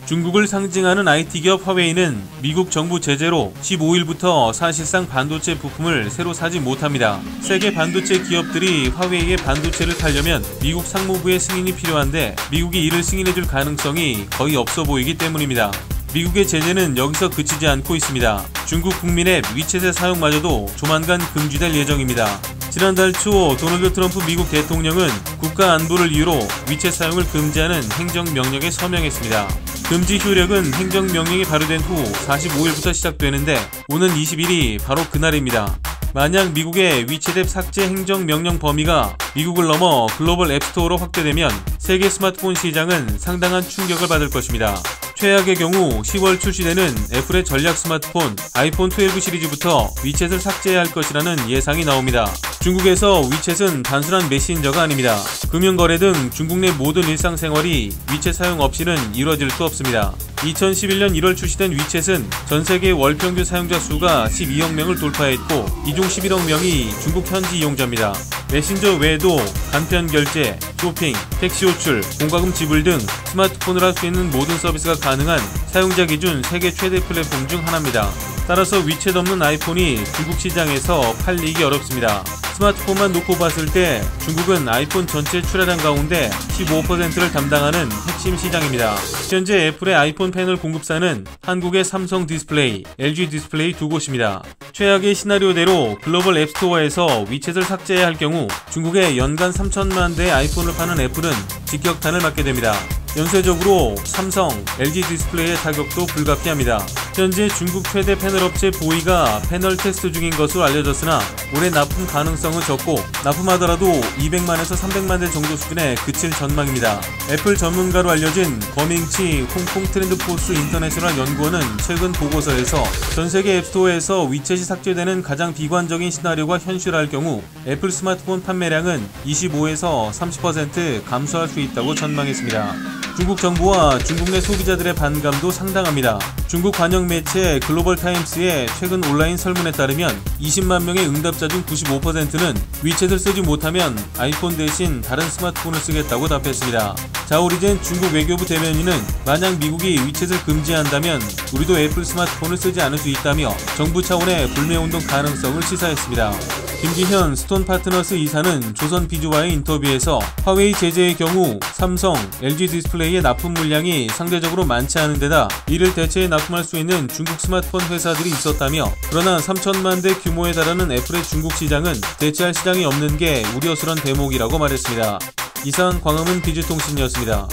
중국을 상징하는 IT 기업 화웨이는 미국 정부 제재로 15일부터 사실상 반도체 부품을 새로 사지 못합니다. 세계 반도체 기업들이 화웨이의 반도체를 팔려면 미국 상무부의 승인이 필요한데 미국이 이를 승인해줄 가능성이 거의 없어 보이기 때문입니다. 미국의 제재는 여기서 그치지 않고 있습니다. 중국 국민 앱 위챗의 사용마저도 조만간 금지될 예정입니다. 지난달 초 도널드 트럼프 미국 대통령은 국가 안보를 이유로 위챗 사용을 금지하는 행정명령에 서명했습니다. 금지 효력은 행정명령이 발효된 후 45일부터 시작되는데 오는 20일이 바로 그날입니다. 만약 미국의 위챗 앱 삭제 행정명령 범위가 미국을 넘어 글로벌 앱스토어로 확대되면 세계 스마트폰 시장은 상당한 충격을 받을 것입니다. 최악의 경우 10월 출시되는 애플의 전략 스마트폰 아이폰 12 시리즈부터 위챗을 삭제해야 할 것이라는 예상이 나옵니다. 중국에서 위챗은 단순한 메신저가 아닙니다. 금융거래 등 중국 내 모든 일상생활이 위챗 사용 없이는 이루어질 수 없습니다. 2011년 1월 출시된 위챗은 전세계 월평균 사용자 수가 12억 명을 돌파했고 이 중 11억 명이 중국 현지 이용자입니다. 메신저 외에도 간편 결제, 쇼핑, 택시 호출, 공과금 지불 등 스마트폰으로 할 수 있는 모든 서비스가 가능한 사용자 기준 세계 최대 플랫폼 중 하나입니다. 따라서 위챗 없는 아이폰이 중국 시장에서 팔리기 어렵습니다. 스마트폰만 놓고 봤을 때 중국은 아이폰 전체 출하량 가운데 15%를 담당하는 핵심 시장입니다. 현재 애플의 아이폰 패널 공급사는 한국의 삼성 디스플레이, LG 디스플레이 두 곳입니다. 최악의 시나리오대로 글로벌 앱스토어에서 위챗을 삭제해야 할 경우 중국에 연간 3천만 대의 아이폰을 파는 애플은 직격탄을 맞게 됩니다. 연쇄적으로 삼성, LG 디스플레이의 타격도 불가피합니다. 현재 중국 최대 패널 업체 보이가 패널 테스트 중인 것으로 알려졌으나 올해 납품 가능성은 적고 납품하더라도 200만에서 300만 대 정도 수준에 그칠 전망입니다. 애플 전문가로 알려진 거밍치 홍콩 트렌드포스 인터내셔널 연구원은 최근 보고서에서 전세계 앱스토어에서 위챗이 삭제되는 가장 비관적인 시나리오가 현실화할 경우 애플 스마트폰 판매량은 25에서 30% 감소할 수 있다고 전망했습니다. 중국 정부와 중국 내 소비자들의 반감도 상당합니다. 중국 관영 매체 글로벌 타임스의 최근 온라인 설문에 따르면 20만 명의 응답자 중 95%는 위챗을 쓰지 못하면 아이폰 대신 다른 스마트폰을 쓰겠다고 답했습니다. 자오리젠 중국 외교부 대변인은 만약 미국이 위챗을 금지한다면 우리도 애플 스마트폰을 쓰지 않을 수 있다며 정부 차원의 불매운동 가능성을 시사했습니다. 김기현 스톤파트너스 이사는 조선비주와의 인터뷰에서 화웨이 제재의 경우 삼성, LG 디스플레이의 납품 물량이 상대적으로 많지 않은 데다 이를 대체해 납품할 수 있는 중국 스마트폰 회사들이 있었다며 그러나 3천만 대 규모에 달하는 애플의 중국 시장은 대체할 시장이 없는 게 우려스러운 대목이라고 말했습니다. 이상 광화문 비즈통신이었습니다.